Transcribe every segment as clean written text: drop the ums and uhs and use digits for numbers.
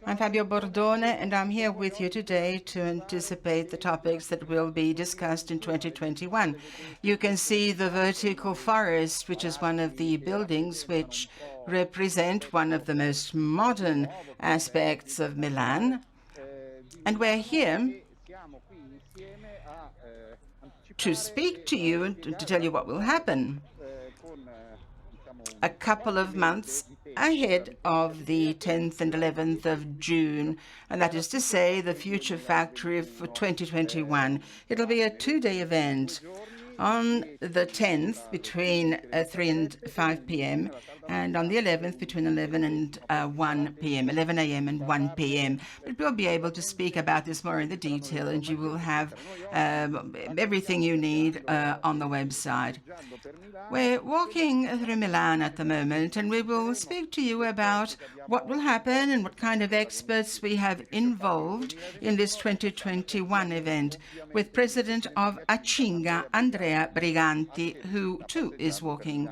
I'm Matteo Bordone, and I'm here with you today to anticipate the topics that will be discussed in 2021. You can see the vertical forest, which is one of the buildings which represent one of the most modern aspects of Milan. And we're here to speak to you and to tell you what will happen a couple of months ahead of the 10th and 11th of June, and that is to say the Future Factory for 2021. It'll be a two-day event. On the 10th, between 3 and 5 p.m., and on the 11th, between 11 and 1 p.m., 11 a.m. and 1 p.m. But we'll be able to speak about this more in the detail, and you will have everything you need on the website. We're walking through Milan at the moment, and we will speak to you about what will happen and what kind of experts we have involved in this 2021 event, with President of Acimga, Andrea Briganti, who too is walking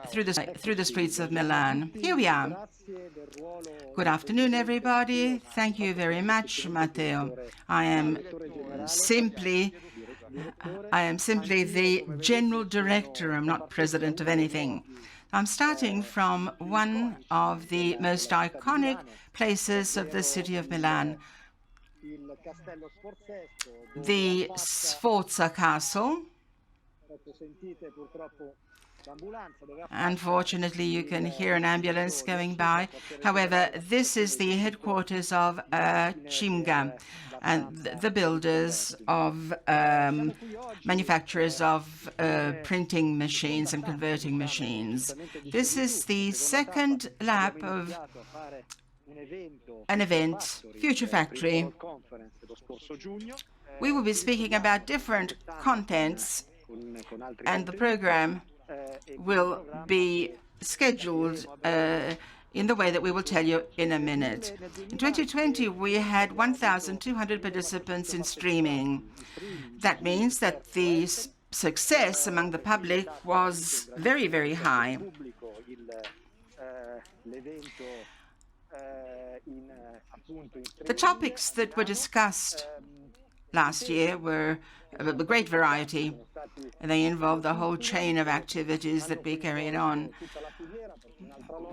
through the streets of Milan. Here we are. Good afternoon, everybody. Thank you very much, Matteo. I am simply the general director. I'm not president of anything. I'm starting from one of the most iconic places of the city of Milan, the Sforza Castle. Unfortunately, you can hear an ambulance going by. However, this is the headquarters of Acimga, and the builders of manufacturers of printing machines and converting machines. This is the second lap of an event, Future Factory. We will be speaking about different contents, and the program will be scheduled in the way that we will tell you in a minute. In 2020, we had 1,200 participants in streaming. That means that the success among the public was very, very high. The topics that were discussed last year were of a great variety, and they involved the whole chain of activities that we carried on.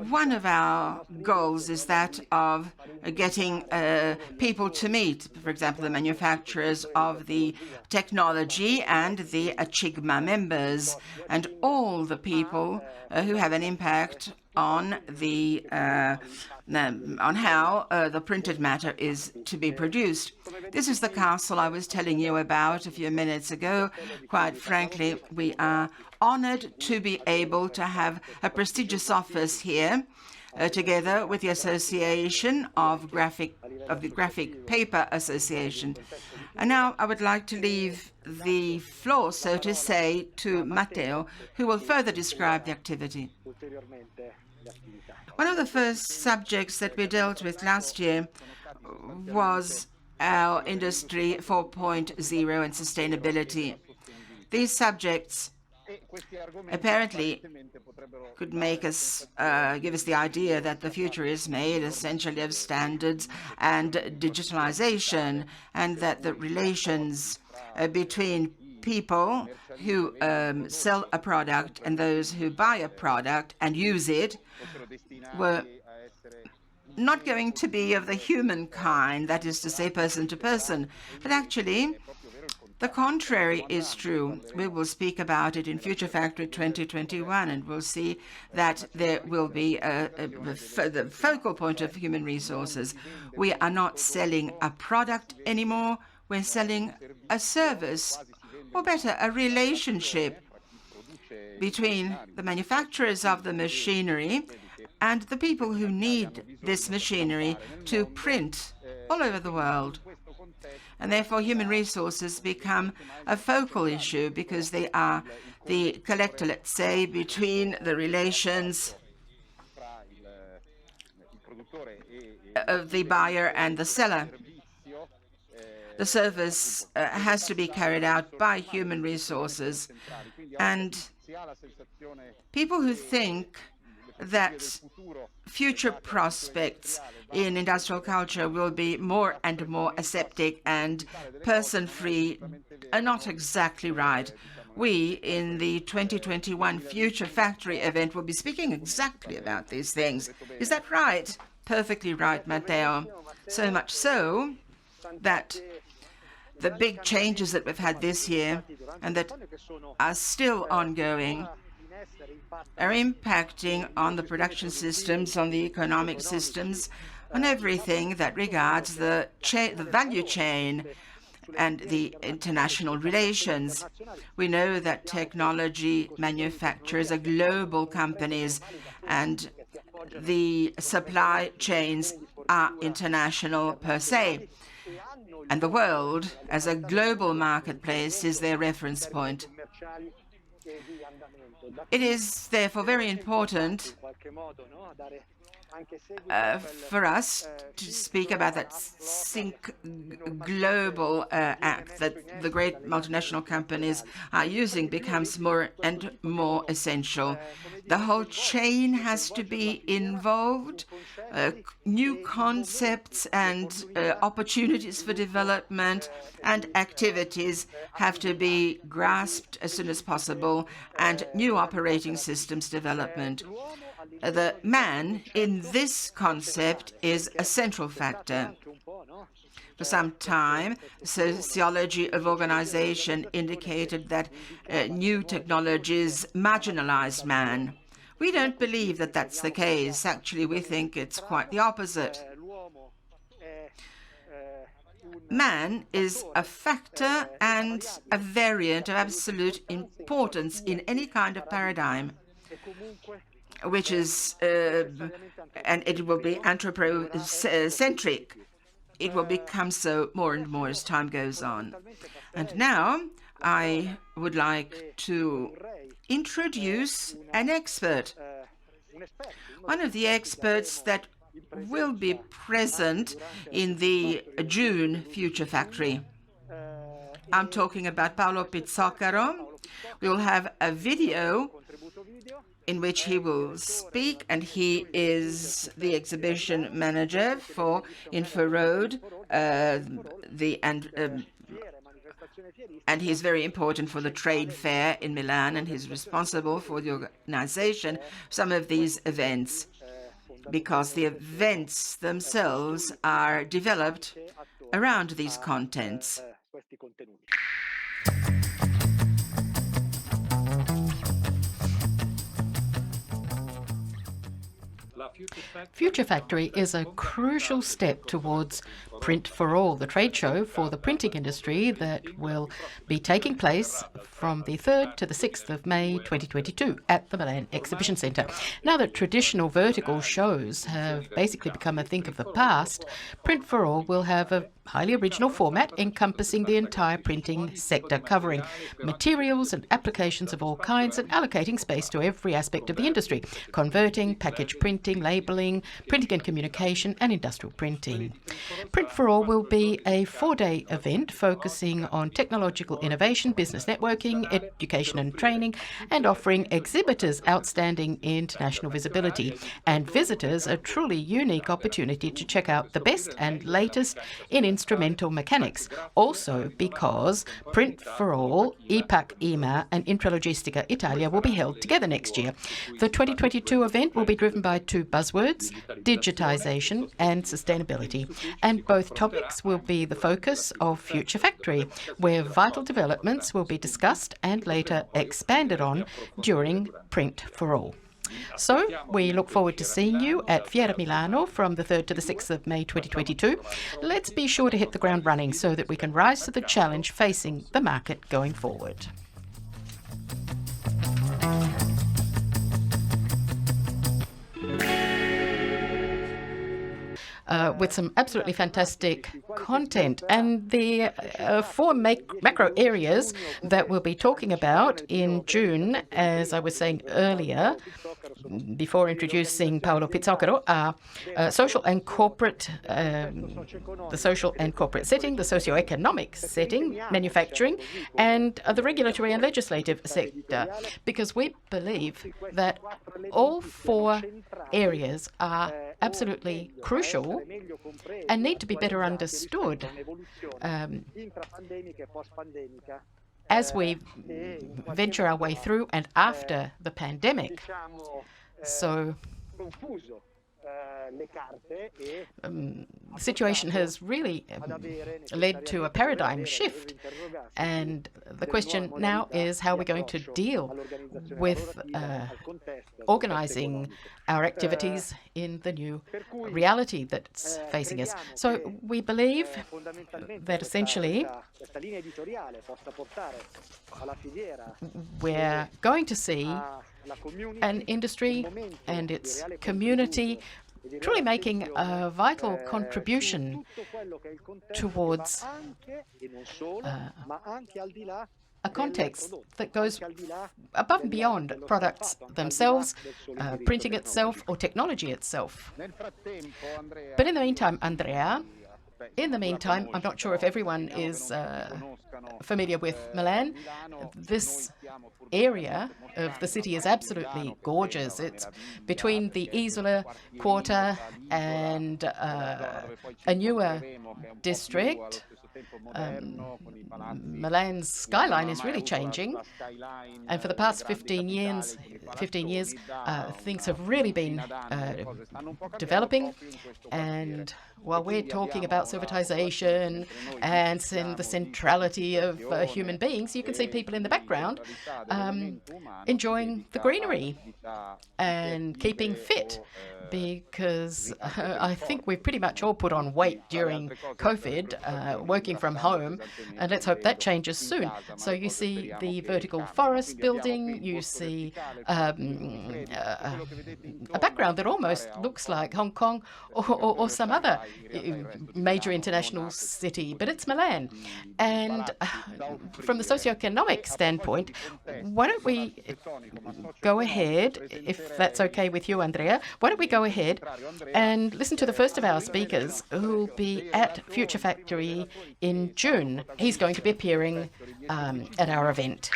One of our goals is that of getting people to meet, for example, the manufacturers of the technology and the Acimga members, and all the people who have an impact on the on how the printed matter is to be produced. This is the castle I was telling you about a few minutes ago. Quite frankly, we are honored to be able to have a prestigious office here, together with the Association of the Graphic Paper Association. And now I would like to leave the floor, so to say, to Matteo, who will further describe the activity. One of the first subjects that we dealt with last year was our Industry 4.0 and sustainability. These subjects apparently could make us, give us the idea that the future is made essentially of standards and digitalization, and that the relations between people who sell a product and those who buy a product and use it were not going to be of the human kind, that is to say, person to person. But actually, the contrary is true. We will speak about it in Future Factory 2021, and we'll see that there will be the focal point of human resources. We are not selling a product anymore. We're selling a service, or better, a relationship between the manufacturers of the machinery and the people who need this machinery to print all over the world. And therefore, human resources become a focal issue, because they are the collector, let's say, between the relations of the buyer and the seller. The service has to be carried out by human resources. And people who think that future prospects in industrial culture will be more and more aseptic and person-free are not exactly right. We, in the 2021 Future Factory event, will be speaking exactly about these things. Is that right? Perfectly right, Matteo. So much so that the big changes that we've had this year and that are still ongoing are impacting on the production systems, on the economic systems, on everything that regards the value chain and the international relations. We know that technology manufacturers are global companies and the supply chains are international per se. And the world, as a global marketplace, is their reference point. It is therefore very important for us to speak about that Sync Global Act that the great multinational companies are using becomes more and more essential. The whole chain has to be involved. New concepts and opportunities for development and activities have to be grasped as soon as possible, and new operating systems development. The man in this concept is a central factor. For some time, sociology of organization indicated that new technologies marginalized man. We don't believe that that's the case. Actually, we think it's quite the opposite. Man is a factor and a variant of absolute importance in any kind of paradigm, which is, and it will be anthropocentric. It will become so more and more as time goes on. And now I would like to introduce an expert, one of the experts that will be present in the June Future Factory. I'm talking about Paolo Pizzoccaro. We will have a video in which he will speak, and he is the exhibition manager for InfoRoad, and he's very important for the trade fair in Milan, and he's responsible for the organization of some of these events, because the events themselves are developed around these contents. Future Factory is a crucial step towards Print for All, the trade show for the printing industry that will be taking place from the 3rd to the 6th of May 2022 at the Milan Exhibition Centre. Now that traditional vertical shows have basically become a thing of the past, Print for All will have a highly original format encompassing the entire printing sector, covering materials and applications of all kinds and allocating space to every aspect of the industry: converting, package printing, labelling, printing and communication, and industrial printing. Print for All will be a 4-day event focusing on technological innovation, business networking, education and training, and offering exhibitors outstanding international visibility and visitors a truly unique opportunity to check out the best and latest in instrumental mechanics. Also because Print for All, IPAC IMA and Intralogistica Italia will be held together next year. The 2022 event will be driven by two buzzwords: digitization and sustainability. And both topics will be the focus of Future Factory, where vital developments will be discussed and later expanded on during Print for All. So we look forward to seeing you at Fiera Milano from the 3rd to the 6th of May 2022. Let's be sure to hit the ground running so that we can rise to the challenge facing the market going forward. with some absolutely fantastic content. And the four macro areas that we'll be talking about in June, as I was saying earlier, before introducing Paolo Pizzoccaro, are social and corporate, the social and corporate setting, the socio-economic setting, manufacturing, and the regulatory and legislative sector, because we believe that all four areas are absolutely crucial and need to be better understood as we venture our way through and after the pandemic. So the situation has really led to a paradigm shift, and the question now is how we're going to deal with organizing our activities in the new reality that's facing us. So we believe that essentially we're going to see an industry and its community truly making a vital contribution towards a context that goes above and beyond products themselves, printing itself, or technology itself. But in the meantime, Andrea, I'm not sure if everyone is familiar with Milan. This area of the city is absolutely gorgeous. It's between the Isola quarter and a newer district. Milan's skyline is really changing, and for the past 15 years, things have really been developing. And while we're talking about civilization and the centrality of human beings, you can see people in the background enjoying the greenery and keeping fit, because I think we've pretty much all put on weight during COVID, working from home, and let's hope that changes soon. So you see the vertical forest building, you see a background that almost looks like Hong Kong or some other major international city, but it's Milan. And from the socioeconomic standpoint, why don't we go ahead, if that's okay with you, Andrea, why don't we go ahead and listen to the first of our speakers who will be at Future Factory in June. He's going to be appearing at our event.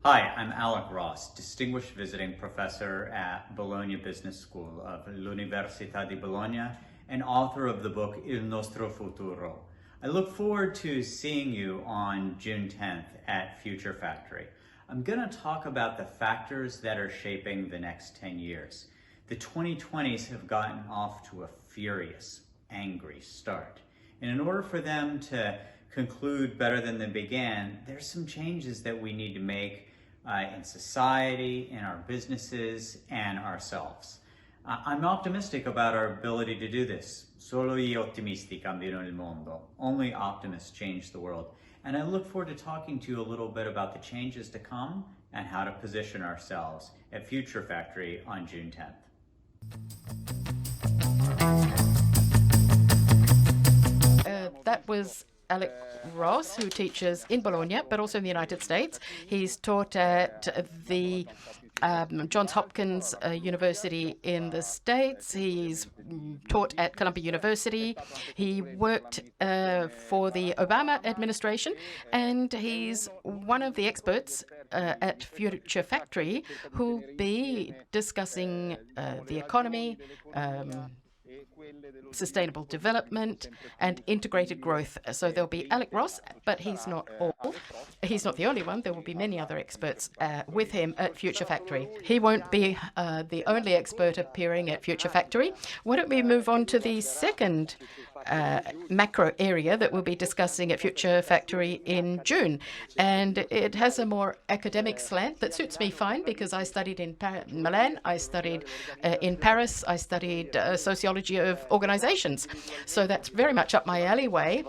Hi, I'm Alec Ross, Distinguished Visiting Professor at Bologna Business School of l'Università di Bologna and author of the book Il Nostro Futuro. I look forward to seeing you on June 10th at Future Factory. I'm going to talk about the factors that are shaping the next 10 years. The 2020s have gotten off to a furious, angry start. And in order for them to conclude better than they began, there's some changes that we need to make in society, in our businesses, and ourselves. I'm optimistic about our ability to do this. Solo gli ottimisti cambiano il mondo. Only optimists change the world. And I look forward to talking to you a little bit about the changes to come and how to position ourselves at Future Factory on June 10th. That was Alec Ross, who teaches in Bologna, but also in the United States. He's taught at the Johns Hopkins University in the States. He's taught at Columbia University. He worked for the Obama administration, and he's one of the experts at Future Factory who'll be discussing the economy, sustainable development, and integrated growth. So there'll be Alec Ross, but he's not the only one. There will be many other experts with him at Future Factory. He won't be the only expert appearing at Future Factory. Why don't we move on to the second macro area that we'll be discussing at Future Factory in June. And it has a more academic slant that suits me fine, because I studied in Milan, I studied in Paris, I studied sociology of organizations. So that's very much up my alleyway.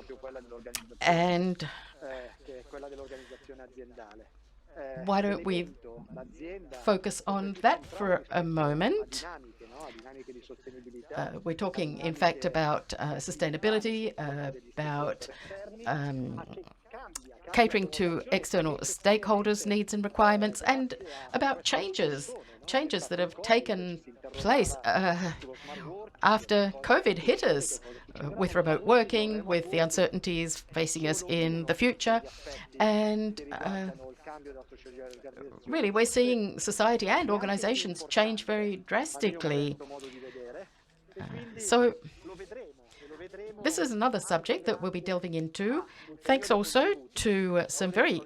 And why don't we focus on that for a moment? We're talking, in fact, about sustainability, about catering to external stakeholders' needs and requirements, and about changes that have taken place after COVID hit us, with remote working, with the uncertainties facing us in the future. And really, we're seeing society and organizations change very drastically. So this is another subject that we'll be delving into, thanks also to some very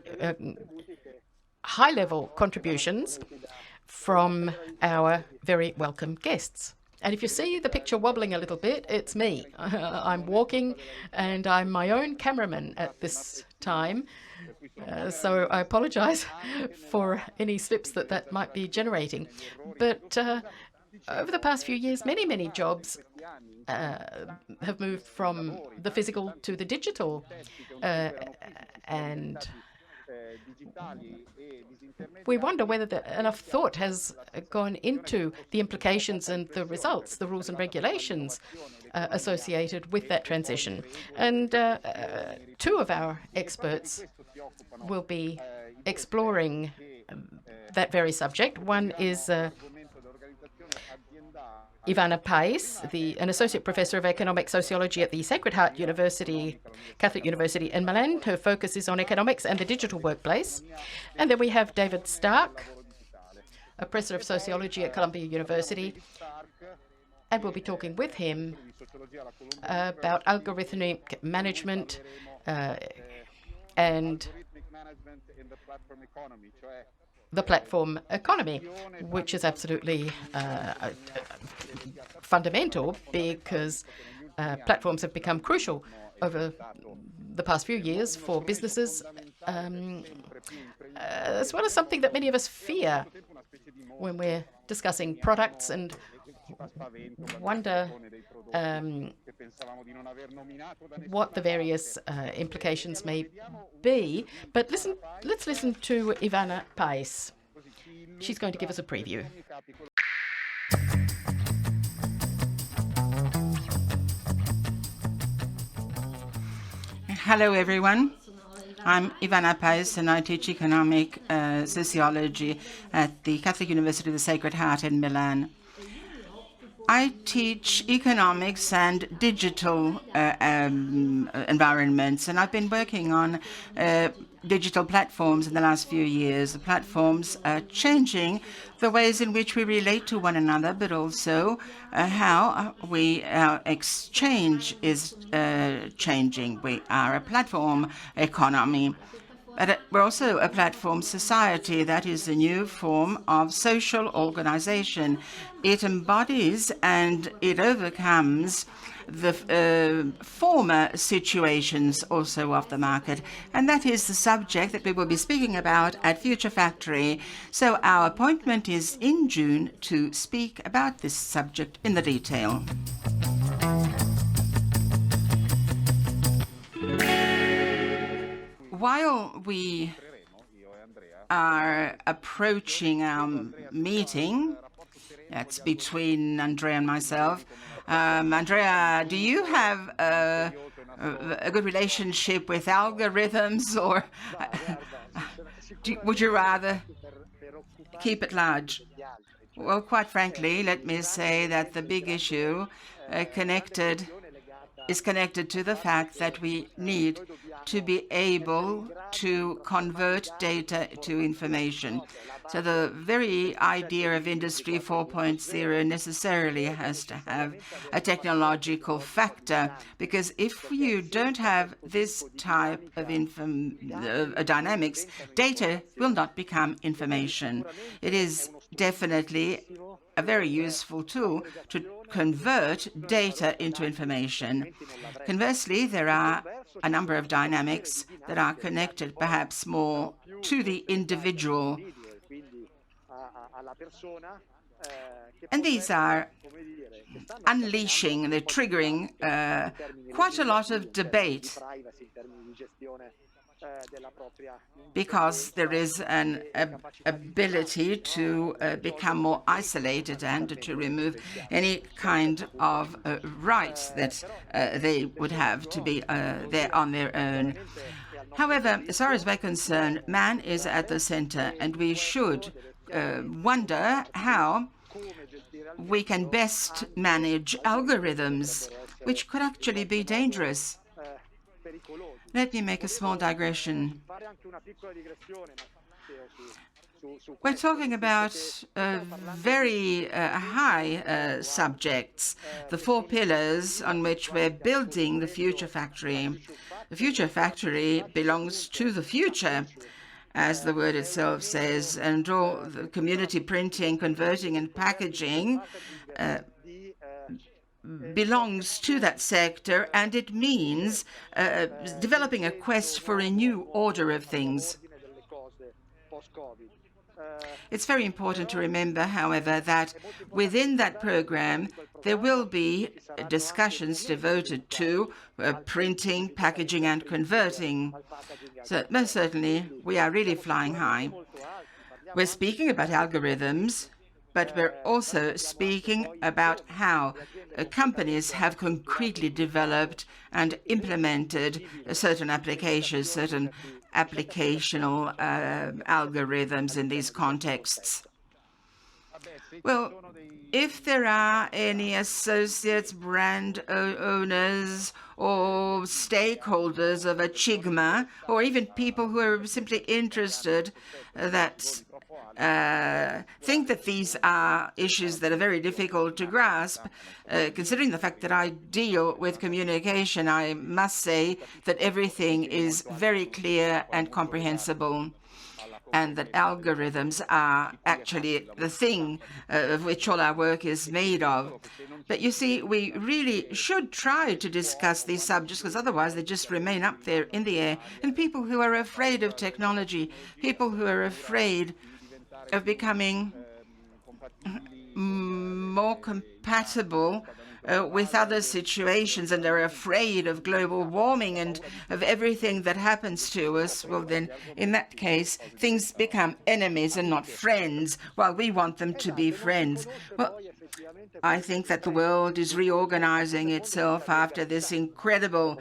high-level contributions from our very welcome guests. And if you see the picture wobbling a little bit, it's me. I'm walking, and I'm my own cameraman at this time. So I apologize for any slips that might be generating. But over the past few years, many jobs have moved from the physical to the digital. And we wonder whether enough thought has gone into the implications and the results, the rules and regulations associated with that transition. And two of our experts will be exploring that very subject. One is Ivana Pais, an associate professor of economic sociology at the Sacred Heart Catholic University in Milan. Her focus is on economics and the digital workplace. And then we have David Stark, a professor of sociology at Columbia University. And we'll be talking with him about algorithmic management and the platform economy, which is absolutely fundamental, because platforms have become crucial over the past few years for businesses, as well as something that many of us fear when we're discussing products, and wonder what the various implications may be. But let's listen to Ivana Pais. She's going to give us a preview. Hello, everyone. I'm Ivana Pais, and I teach economic sociology at the Catholic University of the Sacred Heart in Milan. I teach economics and digital environments, and I've been working on digital platforms in the last few years. The platforms are changing the ways in which we relate to one another, but also how our exchange is changing. We are a platform economy. But we're also a platform society. That is a new form of social organization. It embodies and it overcomes the former situations also of the market. And that is the subject that we will be speaking about at Future Factory. So our appointment is in June to speak about this subject in the detail. While we are approaching our meeting, that's between Andrea and myself. Andrea, do you have a good relationship with algorithms, or would you rather keep it large? Well, quite frankly, let me say that the big issue is connected to the fact that we need to be able to convert data to information. So the very idea of Industry 4.0 necessarily has to have a technological factor, because if you don't have this type of dynamics, data will not become information. It is definitely a very useful tool to convert data into information. Conversely, there are a number of dynamics that are connected perhaps more to the individual. And these are unleashing, they're triggering quite a lot of debate. because there is an ability to become more isolated and to remove any kind of rights that they would have to be there on their own. However, as far as we're concerned, man is at the center, and we should wonder how we can best manage algorithms, which could actually be dangerous. Let me make a small digression. We're talking about very high subjects, the 4 pillars on which we're building the future factory. The future factory belongs to the future, as the word itself says, and all the community printing, converting, and packaging belongs to that sector, and it means developing a quest for a new order of things. It's very important to remember, however, that within that program there will be discussions devoted to printing, packaging, and converting. So most certainly we are really flying high. We're speaking about algorithms, but we're also speaking about how companies have concretely developed and implemented certain applications, certain applicational algorithms in these contexts. Well, if there are any associates, brand owners, or stakeholders of Acimga, or even people who are simply interested that think that these are issues that are very difficult to grasp, considering the fact that I deal with communication, I must say that everything is very clear and comprehensible, and that algorithms are actually the thing of which all our work is made of. But you see, we really should try to discuss these subjects, because otherwise they just remain up there in the air. And people who are afraid of technology, people who are afraid of becoming more compatible with other situations, and are afraid of global warming and of everything that happens to us, well then, in that case, things become enemies and not friends, while we want them to be friends. Well, I think that the world is reorganizing itself after this incredible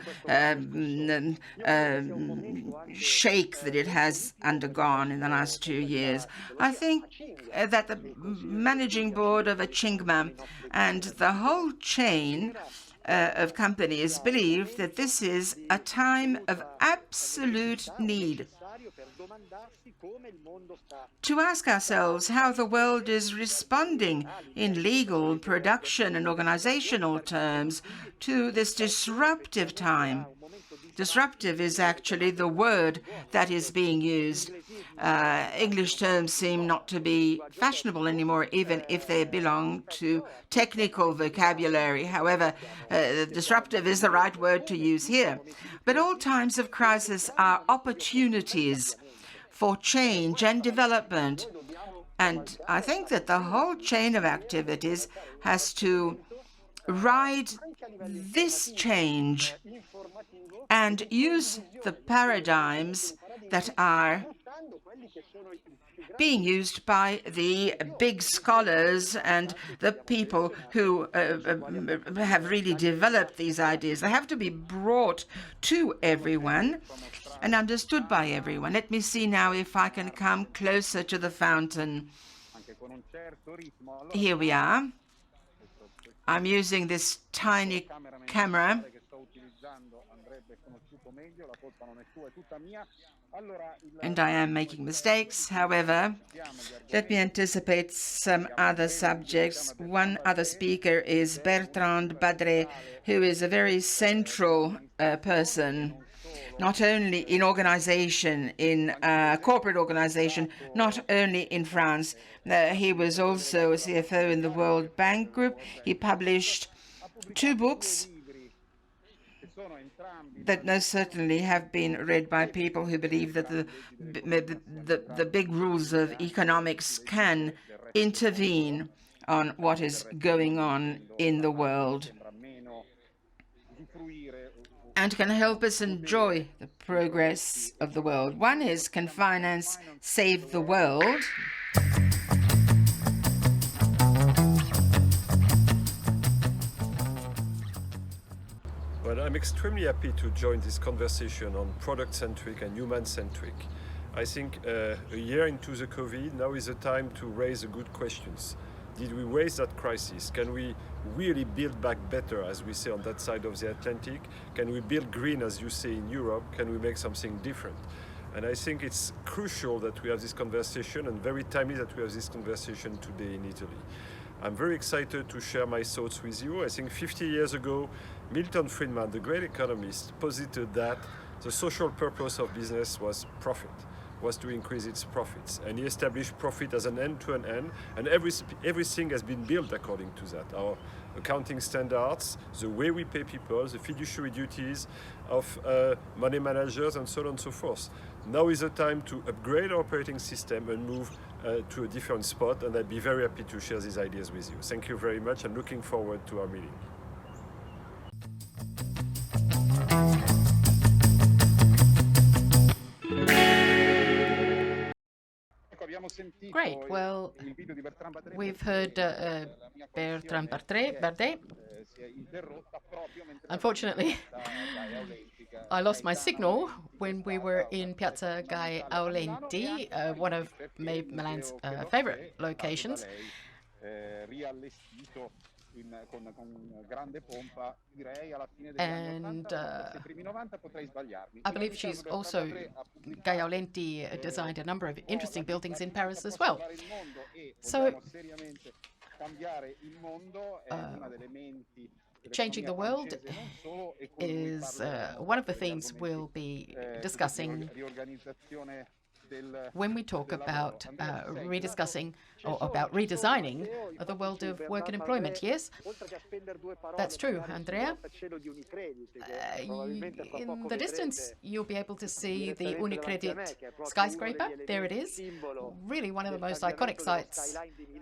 shake that it has undergone in the last 2 years. I think that the managing board of Acimga and the whole chain of companies believe that this is a time of absolute need to ask ourselves how the world is responding in legal, production, and organizational terms to this disruptive time. Disruptive is actually the word that is being used. English terms seem not to be fashionable anymore, even if they belong to technical vocabulary. However, disruptive is the right word to use here. But all times of crisis are opportunities for change and development. And I think that the whole chain of activities has to ride this change and use the paradigms that are being used by the big scholars and the people who have really developed these ideas. They have to be brought to everyone and understood by everyone. Let me see now if I can come closer to the fountain. Here we are. I'm using this tiny camera. And I am making mistakes. However, let me anticipate some other subjects. One other speaker is Bertrand Badret, who is a very central person, not only in organization, in corporate organization, not only in France. He was also a CFO in the World Bank Group. He published 2 books that most certainly have been read by people who believe that the big rules of economics can intervene on what is going on in the world. and can help us enjoy the progress of the world. One is, can finance save the world? Well, I'm extremely happy to join this conversation on product-centric and human-centric. I think a year into the COVID, now is the time to raise the good questions. Did we waste that crisis? Can we really build back better, as we say on that side of the Atlantic? Can we build green, as you say, in Europe? Can we make something different? And I think it's crucial that we have this conversation, and very timely that we have this conversation today in Italy. I'm very excited to share my thoughts with you. I think 50 years ago, Milton Friedman, the great economist, posited that the social purpose of business was profit, was to increase its profits. And he established profit as an end-to-end end, and everything has been built according to that. Our accounting standards, the way we pay people, the fiduciary duties of money managers, and so on and so forth. Now is the time to upgrade our operating system and move to a different spot, and I'd be very happy to share these ideas with you. Thank you very much, and looking forward to our meeting. Great. Well, we've heard Bertrand Bardet. Unfortunately, I lost my signal when we were in Piazza Gai Aulenti, one of Milan's favorite locations. And I believe she's also, Gai Aulenti designed a number of interesting buildings in Paris as well. So, changing the world is one of the themes we'll be discussing when we talk about rediscussing or about redesigning the world of work and employment. Yes, that's true, Andrea. In the distance, you'll be able to see the Unicredit skyscraper. There it is. Really one of the most iconic sites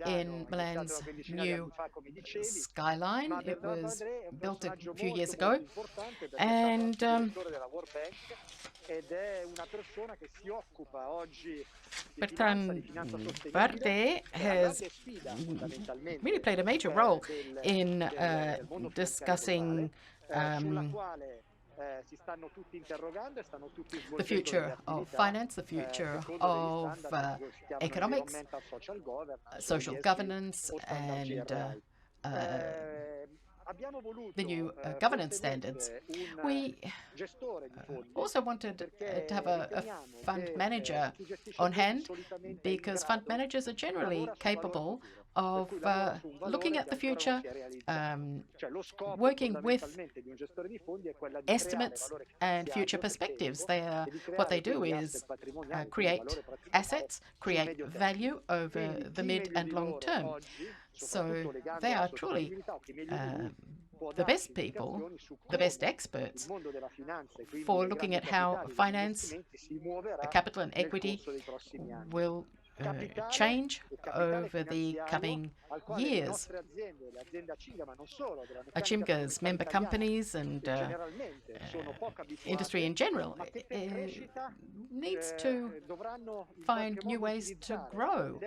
in Milan's new skyline. It was built a few years ago. And Bertrand Bardet has really played a major role in discussing the future of finance, the future of economics, social governance, and the new governance standards. We also wanted to have a fund manager on hand, because fund managers are generally capable of looking at the future, working with estimates and future perspectives. What they do is create assets, create value over the mid and long term. So they are truly the best people, the best experts for looking at how finance, capital and equity will change over the coming years. Acimga's member companies and industry in general needs to find new ways to grow.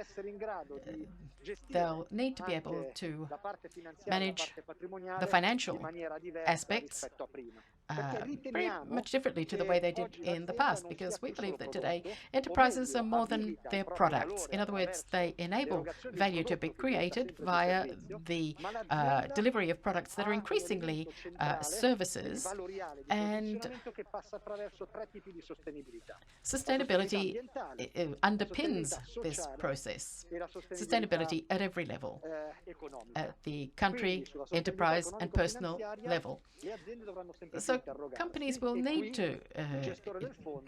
They'll need to be able to manage the financial aspects very much differently to the way they did in the past, because we believe that today enterprises are more than their products. In other words, they enable value to be created via the delivery of products that are increasingly services, and sustainability underpins this process. Sustainability at every level, at the country, enterprise and personal level. So companies will need to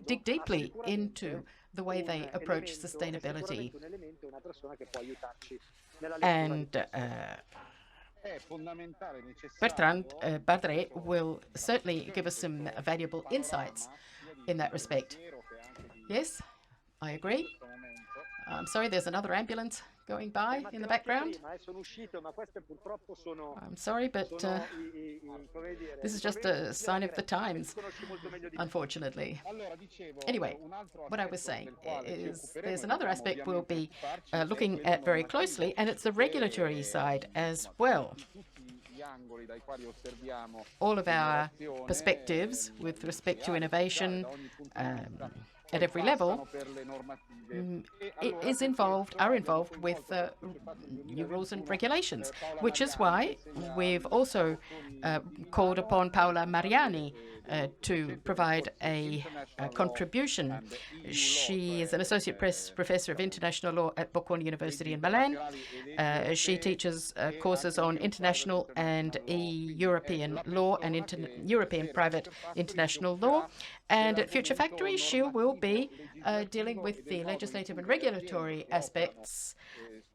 dig deeply into the way they approach sustainability. And Bertrand Bardet will certainly give us some valuable insights in that respect. Yes, I agree. I'm sorry, there's another ambulance going by in the background? I'm sorry, but this is just a sign of the times, unfortunately. Anyway, what I was saying is there's another aspect we'll be looking at very closely, and it's the regulatory side as well. All of our perspectives with respect to innovation at every level are involved with new rules and regulations, which is why we've also called upon Paola Mariani to provide a contribution. She is an associate professor of international law at Bocconi University in Milan. She teaches courses on international and European law and European private international law. And at Future Factory, she will be dealing with the legislative and regulatory aspects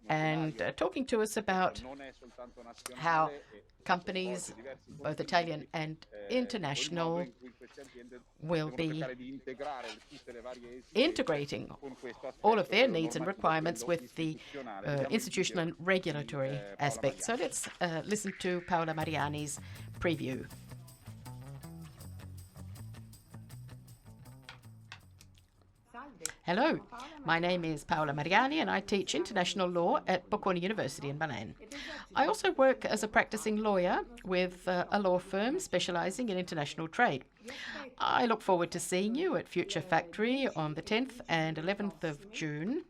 and talking to us about how companies, both Italian and international, will be integrating all of their needs and requirements with the institutional and regulatory aspects. So let's listen to Paola Mariani's preview. Hello, my name is Paola Mariani and I teach international law at Bocconi University in Milan. I also work as a practicing lawyer with a law firm specializing in international trade. I look forward to seeing you at Future Factory on the 10th and 11th of June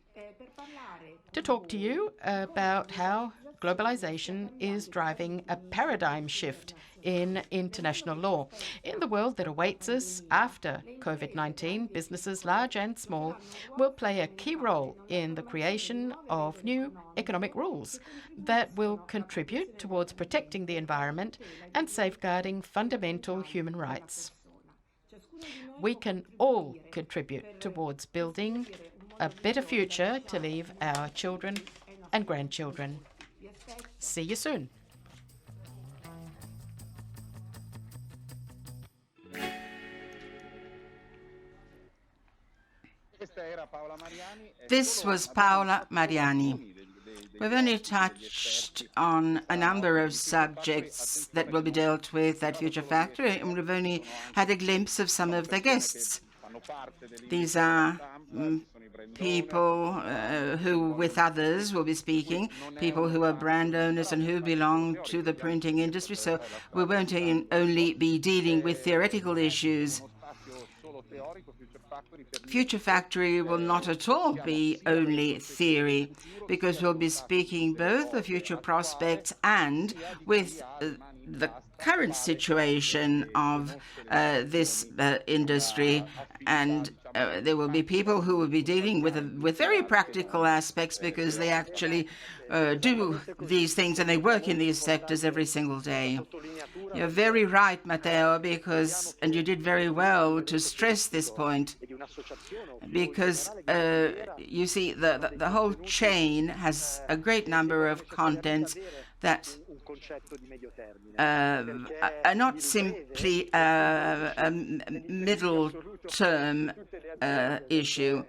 to talk to you about how globalization is driving a paradigm shift in international law. In the world that awaits us after COVID-19, businesses, large and small, will play a key role in the creation of new economic rules that will contribute towards protecting the environment and safeguarding fundamental human rights. We can all contribute towards building a better future to leave our children and grandchildren. See you soon. This was Paola Mariani. We've only touched on a number of subjects that will be dealt with at Future Factory, and we've only had a glimpse of some of the guests. These are people who, with others, will be speaking, people who are brand owners and who belong to the printing industry, so we won't only be dealing with theoretical issues. Future Factory will not at all be only theory, because we'll be speaking both of future prospects and with the current situation of this industry, and there will be people who will be dealing with very practical aspects, because they actually do these things and they work in these sectors every single day. You're very right, Matteo, and you did very well to stress this point, because you see, the whole chain has a great number of contents that are not simply a middle-term issue.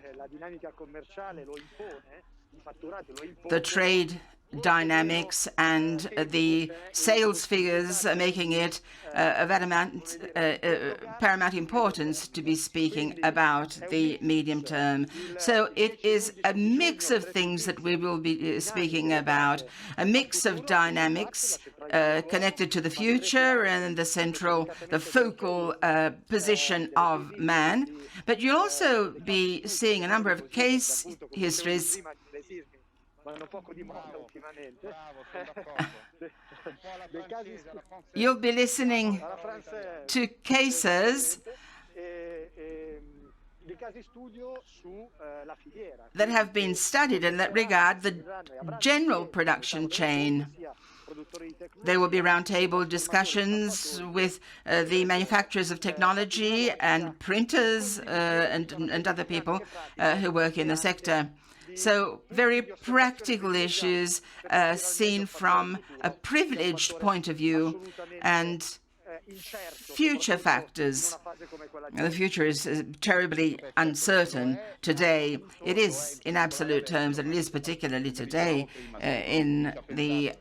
The trade dynamics and the sales figures are making it of paramount importance to be speaking about the medium term. So it is a mix of things that we will be speaking about, a mix of dynamics connected to the future and the focal position of man. But you'll also be seeing a number of case histories. You'll be listening to cases that have been studied and that regard the general production chain. There will be roundtable discussions with the manufacturers of technology and printers and other people who work in the sector. So very practical issues seen from a privileged point of view, and future factors. The future is terribly uncertain today. It is in absolute terms, and it is particularly today in the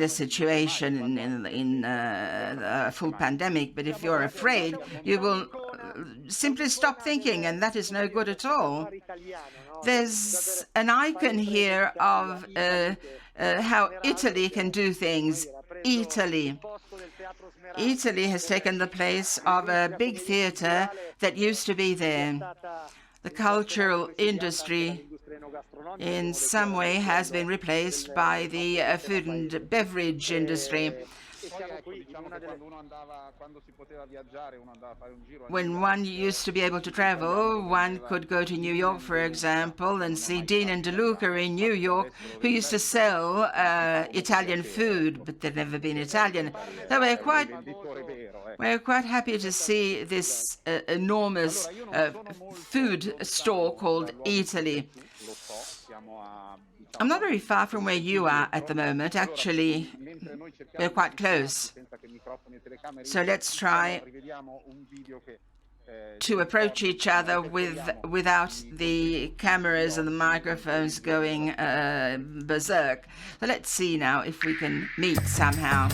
situation in a full pandemic. But if you're afraid, you will simply stop thinking, and that is no good at all. There's an icon here of how Italy can do things. Italy has taken the place of a big theater that used to be there. The cultural industry in some way has been replaced by the food and beverage industry. When one used to be able to travel, one could go to New York, for example, and see Dean and DeLuca in New York, who used to sell Italian food, but they've never been Italian. So we're quite happy to see this enormous food store called Italy. I'm not very far from where you are at the moment. Actually, we're quite close. So let's try to approach each other without the cameras and the microphones going berserk. So let's see now if we can meet somehow.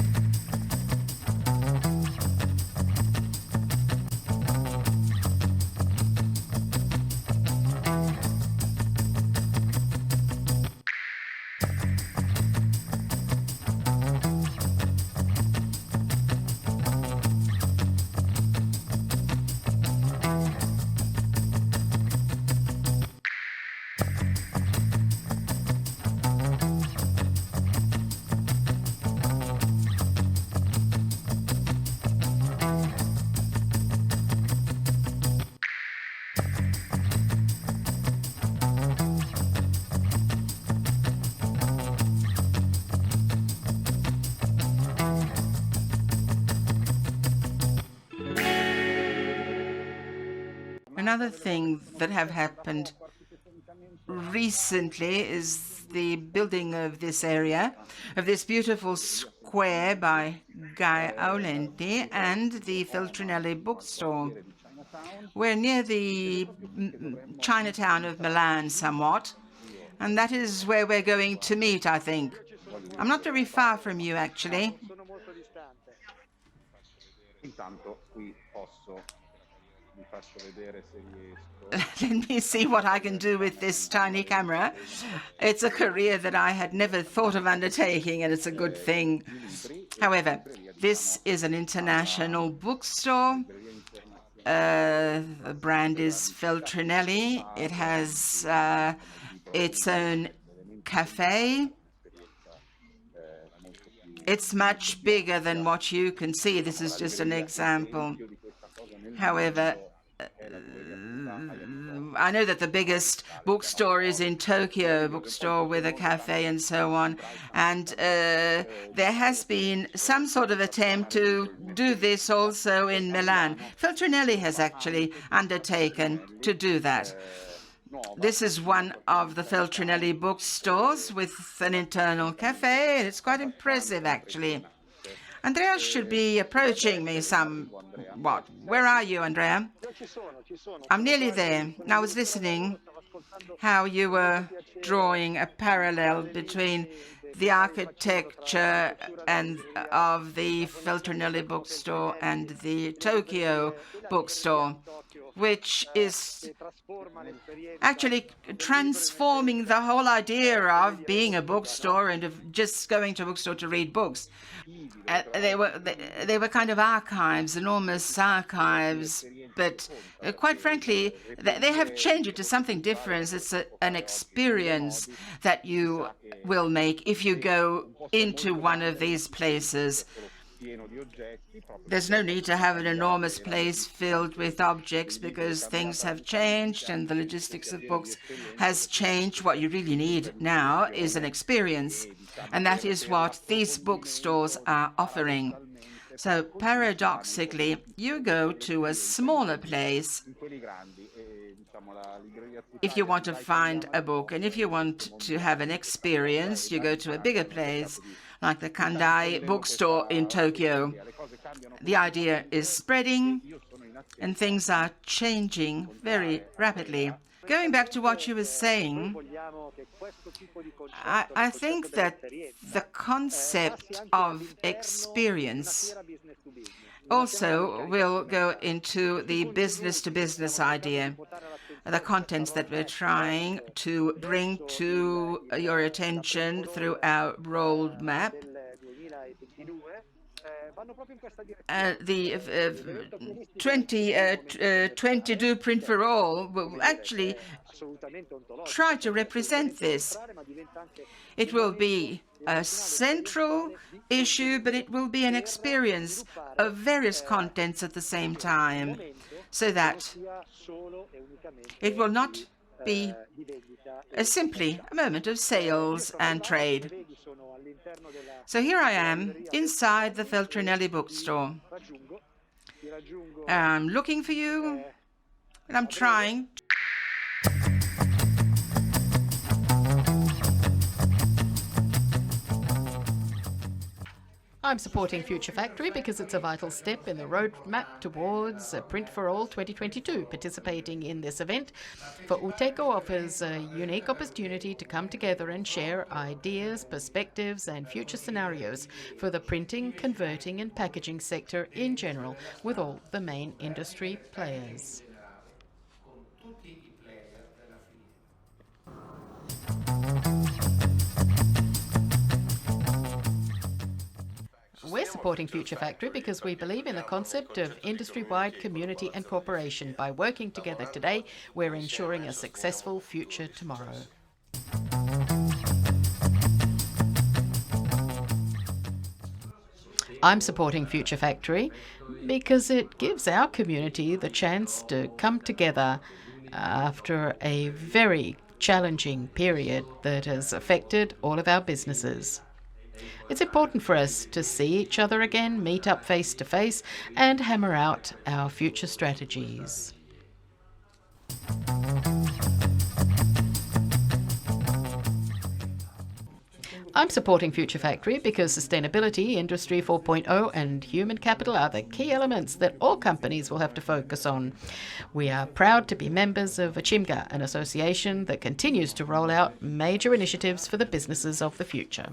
Another thing that have happened recently is the building of this area, of this beautiful square by Guy Aulenti, and the Feltrinelli bookstore. We're near the Chinatown of Milan somewhat, and that is where we're going to meet, I think. I'm not very far from you, actually. Let me see what I can do with this tiny camera. It's a career that I had never thought of undertaking, and it's a good thing. However, this is an international bookstore. The brand is Feltrinelli. It has its own cafe. It's much bigger than what you can see. This is just an example. However, I know that the biggest bookstore is in Tokyo, bookstore with a cafe and so on. And there has been some sort of attempt to do this also in Milan. Feltrinelli has actually undertaken to do that. This is one of the Feltrinelli bookstores with an internal cafe, and it's quite impressive, actually. Andrea should be approaching me somewhat. Where are you, Andrea? I'm nearly there. I was listening how you were drawing a parallel between the architecture and of the Feltrinelli bookstore and the Tokyo bookstore, which is actually transforming the whole idea of being a bookstore and of just going to a bookstore to read books. They were kind of archives, enormous archives, but quite frankly, they have changed it to something different. It's an experience that you will make if you go into one of these places. There's no need to have an enormous place filled with objects because things have changed and the logistics of books has changed. What you really need now is an experience, and that is what these bookstores are offering. So paradoxically, you go to a smaller place if you want to find a book, and if you want to have an experience, you go to a bigger place like the Kandai bookstore in Tokyo. The idea is spreading and things are changing very rapidly. Going back to what you were saying, I think that the concept of experience also will go into the business-to-business idea, the contents that we're trying to bring to your attention through our roadmap. The 2022 Print for All will actually try to represent this. It will be a central issue, but it will be an experience of various contents at the same time, so that it will not be simply a moment of sales and trade. So here I am inside the Feltrinelli bookstore. I'm looking for you, and I'm trying. I'm supporting Future Factory because it's a vital step in the roadmap towards Print for All 2022. Participating in this event for Uteco offers a unique opportunity to come together and share ideas, perspectives and future scenarios for the printing, converting and packaging sector in general with all the main industry players. We're supporting Future Factory because we believe in the concept of industry-wide community and cooperation. By working together today, we're ensuring a successful future tomorrow. I'm supporting Future Factory because it gives our community the chance to come together after a very challenging period that has affected all of our businesses. It's important for us to see each other again, meet up face to face, and hammer out our future strategies. I'm supporting Future Factory because sustainability, Industry 4.0 and human capital are the key elements that all companies will have to focus on. We are proud to be members of Acimga, an association that continues to roll out major initiatives for the businesses of the future.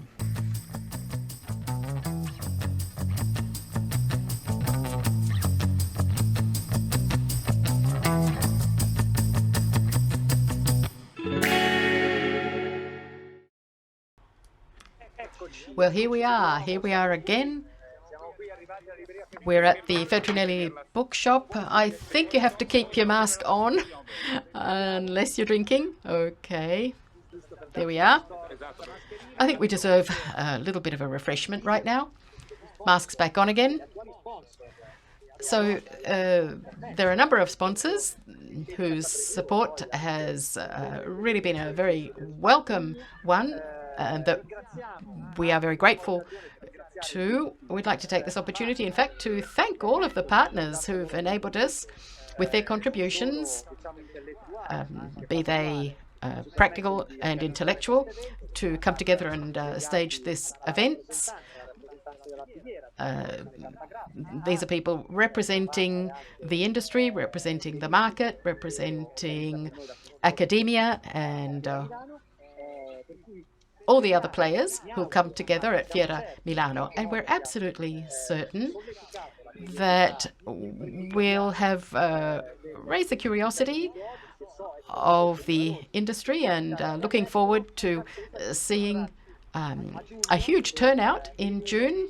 Well, here we are again. We're at the Feltrinelli bookshop. I think you have to keep your mask on unless you're drinking. Okay, there we are. I think we deserve a little bit of a refreshment right now. Masks back on again. So there are a number of sponsors whose support has really been a very welcome one, and that we are very grateful to. We'd like to take this opportunity, in fact, to thank all of the partners who've enabled us with their contributions, be they practical and intellectual, to come together and stage this event. These are people representing the industry, representing the market, representing academia and all the other players who come together at Fiera Milano. And we're absolutely certain that we'll have raised the curiosity of the industry, and looking forward to seeing a huge turnout in June.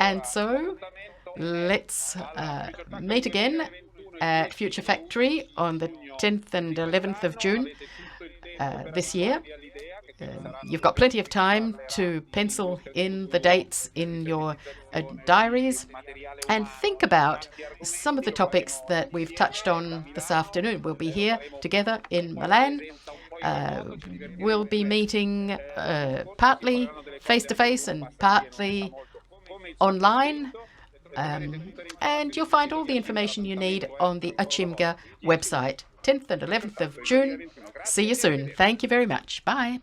And so let's meet again at Future Factory on the 10th and 11th of June this year. You've got plenty of time to pencil in the dates in your diaries and think about some of the topics that we've touched on this afternoon. We'll be here together in Milan. We'll be meeting partly face-to-face and partly online. And you'll find all the information you need on the Acimga website. 10th and 11th of June. See you soon. Thank you very much. Bye.